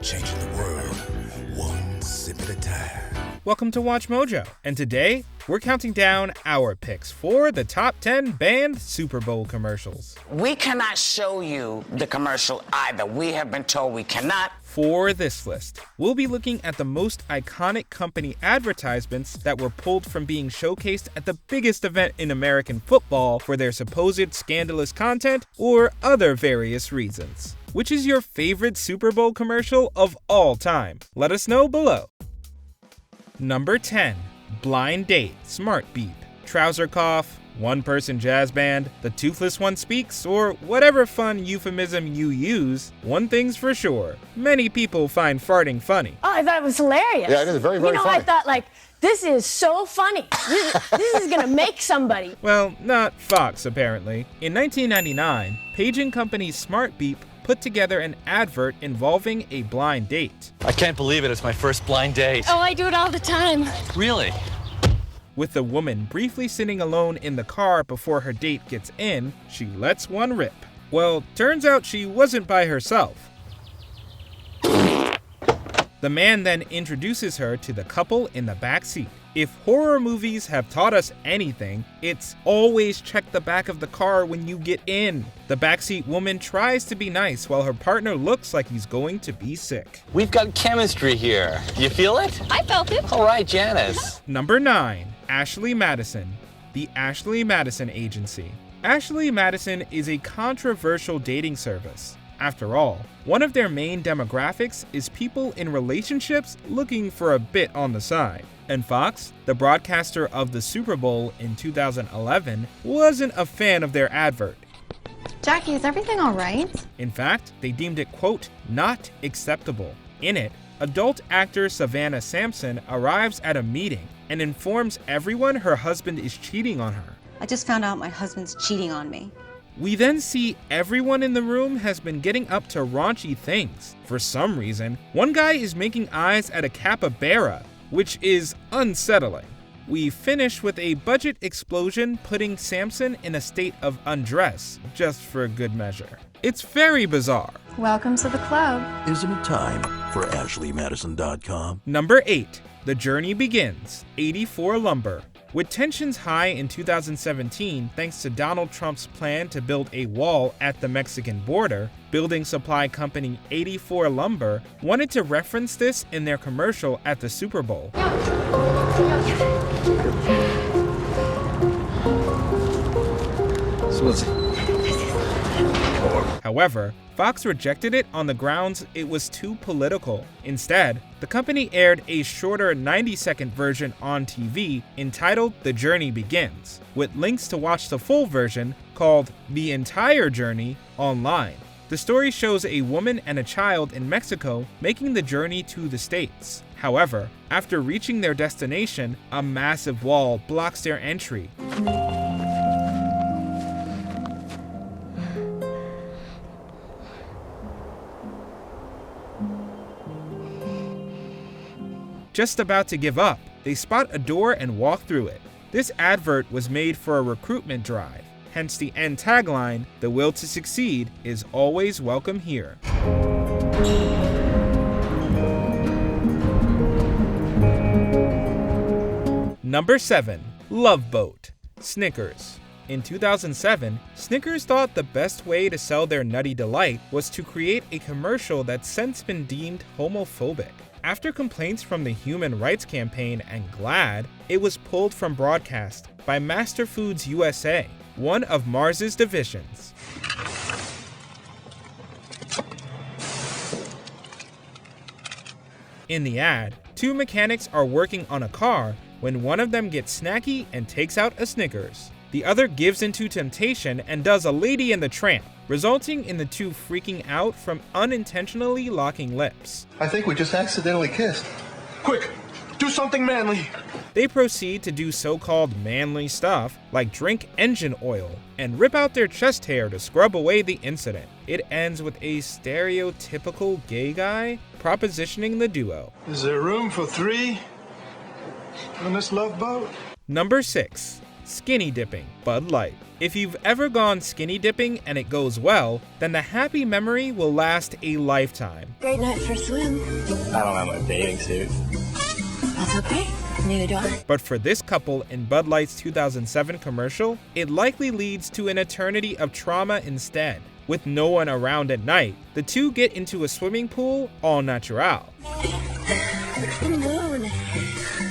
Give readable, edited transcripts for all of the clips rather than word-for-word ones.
changing the world one sip at a time. Welcome to Watch Mojo, and today we're counting down our picks for the top 10 banned Super Bowl commercials. We cannot show you the commercial either. We have been told we cannot. For this list, we'll be looking at the most iconic company advertisements that were pulled from being showcased at the biggest event in American football for their supposed scandalous content or other various reasons. Which is your favorite Super Bowl commercial of all time? Let us know below. Number 10. Blind Date, Smart Beep, Trouser Cough, One Person Jazz Band, The Toothless One Speaks, or whatever fun euphemism you use, one thing's for sure, many people find farting funny. Oh, I thought it was hilarious. Yeah, it is very, very funny. I thought, this is so funny. This is gonna make somebody. Well, not Fox, apparently. In 1999, paging company Smart Beep put together an advert involving a blind date. I can't believe it. It's my first blind date. Oh, I do it all the time. Really? With the woman briefly sitting alone in the car before her date gets in, she lets one rip. Well, turns out she wasn't by herself. The man then introduces her to the couple in the back seat. If horror movies have taught us anything, it's always check the back of the car when you get in. The backseat woman tries to be nice while her partner looks like he's going to be sick. We've got chemistry here. You feel it? I felt it. All right, Janice. Number 9. Ashley Madison, the Ashley Madison Agency. Ashley Madison is a controversial dating service. After all, one of their main demographics is people in relationships looking for a bit on the side. And Fox, the broadcaster of the Super Bowl in 2011, wasn't a fan of their advert. Jackie, is everything all right? In fact, they deemed it, quote, not acceptable. In it, adult actor Savannah Sampson arrives at a meeting and informs everyone her husband is cheating on her. I just found out my husband's cheating on me. We then see everyone in the room has been getting up to raunchy things. For some reason, one guy is making eyes at a capybara, which is unsettling. We finish with a budget explosion putting Samson in a state of undress, just for good measure. It's very bizarre. Welcome to the club. Isn't it time for AshleyMadison.com? Number 8. The Journey Begins, 84 Lumber. With tensions high in 2017 thanks to Donald Trump's plan to build a wall at the Mexican border, building supply company 84 Lumber wanted to reference this in their commercial at the Super Bowl. However, Fox rejected it on the grounds it was too political. Instead, the company aired a shorter 90-second version on TV entitled The Journey Begins, with links to watch the full version called The Entire Journey online. The story shows a woman and a child in Mexico making the journey to the States. However, after reaching their destination, a massive wall blocks their entry. Just about to give up, they spot a door and walk through it. This advert was made for a recruitment drive, hence the end tagline, "The will to succeed is always welcome here." Number 7. Love Boat, Snickers. In 2007, Snickers thought the best way to sell their nutty delight was to create a commercial that's since been deemed homophobic. After complaints from the Human Rights Campaign and GLAAD, it was pulled from broadcast by Master Foods USA, one of Mars's divisions. In the ad, two mechanics are working on a car when one of them gets snacky and takes out a Snickers. The other gives into temptation and does a Lady and the Tramp, resulting in the two freaking out from unintentionally locking lips. I think we just accidentally kissed. Quick, do something manly. They proceed to do so-called manly stuff like drink engine oil and rip out their chest hair to scrub away the incident. It ends with a stereotypical gay guy propositioning the duo. Is there room for 3 on this love boat? Number 6. skinny dipping, Bud Light. If you've ever gone skinny dipping and it goes well, then the happy memory will last a lifetime. Great night for a swim. I don't have my bathing suit. That's okay. Neither do I. But for this couple in Bud Light's 2007 commercial, it likely leads to an eternity of trauma instead. With no one around at night, the two get into a swimming pool all natural. The moon.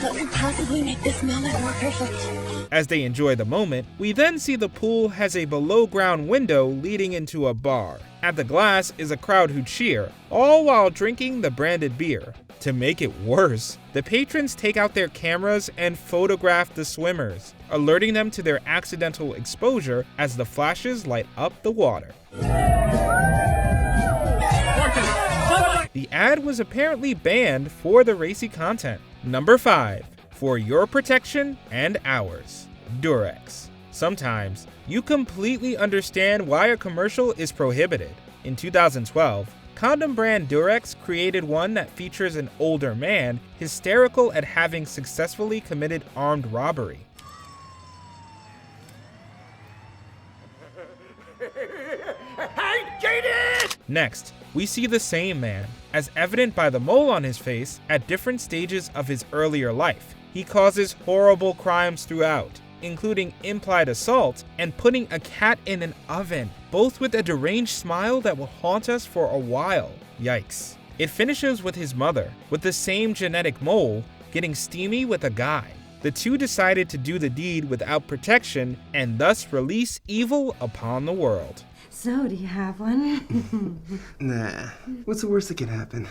What would possibly make this moment more perfect? As they enjoy the moment, we then see the pool has a below-ground window leading into a bar. At the glass is a crowd who cheer, all while drinking the branded beer. To make it worse, the patrons take out their cameras and photograph the swimmers, alerting them to their accidental exposure as the flashes light up the water. The ad was apparently banned for the racy content. Number 5. For your protection and ours. Durex. Sometimes, you completely understand why a commercial is prohibited. In 2012, condom brand Durex created one that features an older man hysterical at having successfully committed armed robbery. Next, we see the same man, as evident by the mole on his face at different stages of his earlier life. He causes horrible crimes throughout, including implied assault and putting a cat in an oven, both with a deranged smile that will haunt us for a while. Yikes. It finishes with his mother, with the same genetic mole, getting steamy with a guy. The two decided to do the deed without protection and thus release evil upon the world. So, do you have one? Nah. What's the worst that can happen?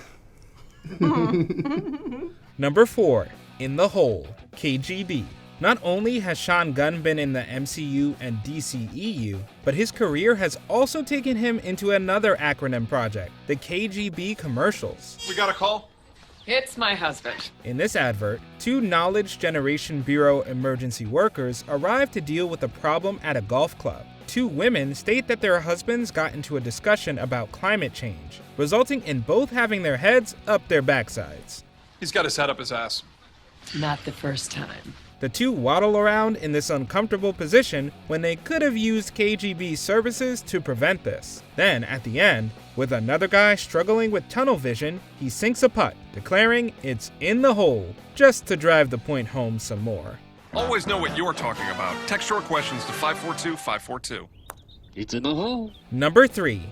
Number 4. In the Hole. KGB. Not only has Sean Gunn been in the MCU and DCEU, but his career has also taken him into another acronym project, the KGB commercials. We got a call? It's my husband. In this advert, 2 Knowledge Generation Bureau emergency workers arrive to deal with a problem at a golf club. 2 women state that their husbands got into a discussion about climate change, resulting in both having their heads up their backsides. He's got his head up his ass. Not the first time. The 2 waddle around in this uncomfortable position when they could have used KGB services to prevent this. Then, at the end, with another guy struggling with tunnel vision, he sinks a putt, declaring it's in the hole, just to drive the point home some more. Always know what you're talking about. Text short questions to 542-542. It's in the hole. Number 3.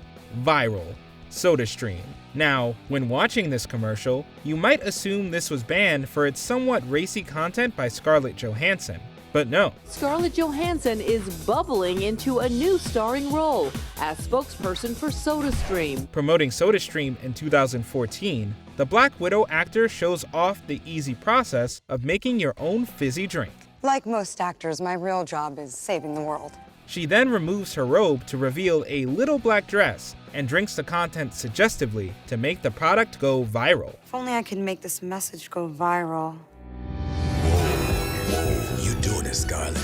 Viral. SodaStream. Now, when watching this commercial, you might assume this was banned for its somewhat racy content by Scarlett Johansson. But no. Scarlett Johansson is bubbling into a new starring role as spokesperson for SodaStream. Promoting SodaStream in 2014, the Black Widow actor shows off the easy process of making your own fizzy drink. Like most actors, my real job is saving the world. She then removes her robe to reveal a little black dress and drinks the content suggestively to make the product go viral. If only I could make this message go viral. Whoa, you doing it, Scarlett.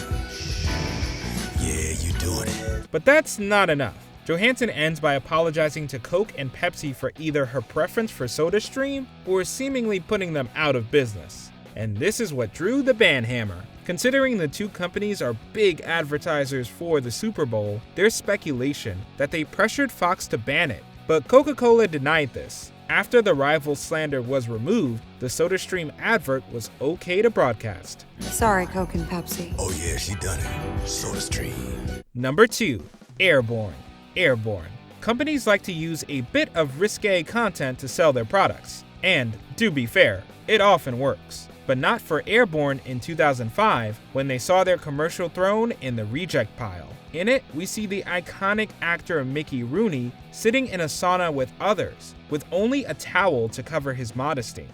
Yeah, you doing it. But that's not enough. Johansson ends by apologizing to Coke and Pepsi for either her preference for SodaStream or seemingly putting them out of business. And this is what drew the ban hammer. Considering the 2 companies are big advertisers for the Super Bowl, there's speculation that they pressured Fox to ban it. But Coca-Cola denied this. After the rival slander was removed, the SodaStream advert was okay to broadcast. Sorry, Coke and Pepsi. Oh yeah, she done it. SodaStream. Number 2. Airborne. Airborne. Companies like to use a bit of risque content to sell their products. And, to be fair, it often works. But not for Airborne in 2005, when they saw their commercial thrown in the reject pile. In it, we see the iconic actor Mickey Rooney sitting in a sauna with others, with only a towel to cover his modesty.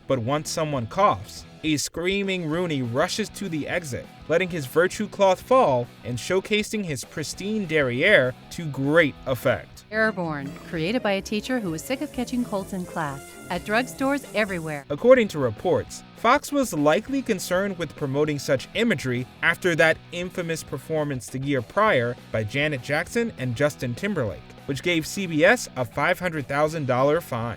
But once someone coughs, a screaming Rooney rushes to the exit, letting his virtue cloth fall and showcasing his pristine derriere to great effect. Airborne, created by a teacher who was sick of catching colds in class, at drugstores everywhere. According to reports, Fox was likely concerned with promoting such imagery after that infamous performance the year prior by Janet Jackson and Justin Timberlake, which gave CBS a $500,000 fine.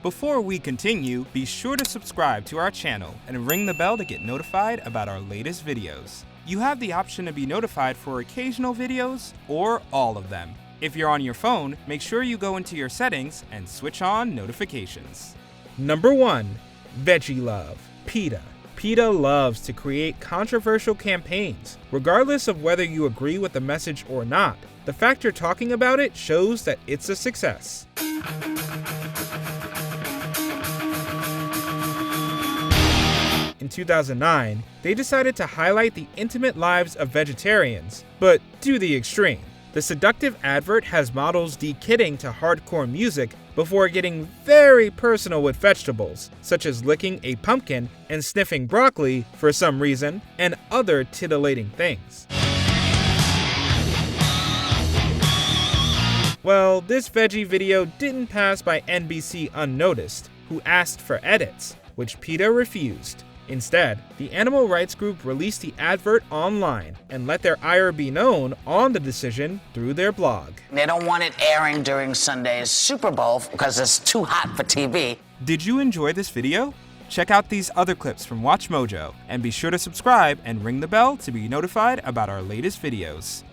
Before we continue, be sure to subscribe to our channel and ring the bell to get notified about our latest videos. You have the option to be notified for occasional videos or all of them. If you're on your phone, make sure you go into your settings and switch on notifications. Number 1. Veggie Love. PETA. PETA loves to create controversial campaigns, regardless of whether you agree with the message or not. The fact you're talking about it shows that it's a success. In 2009, they decided to highlight the intimate lives of vegetarians, but to the extreme. The seductive advert has models de-kidding to hardcore music before getting very personal with vegetables, such as licking a pumpkin and sniffing broccoli for some reason, and other titillating things. Well, this veggie video didn't pass by NBC unnoticed, who asked for edits, which PETA refused. Instead, the animal rights group released the advert online and let their ire be known on the decision through their blog. They don't want it airing during Sunday's Super Bowl because it's too hot for TV. Did you enjoy this video? Check out these other clips from WatchMojo and be sure to subscribe and ring the bell to be notified about our latest videos.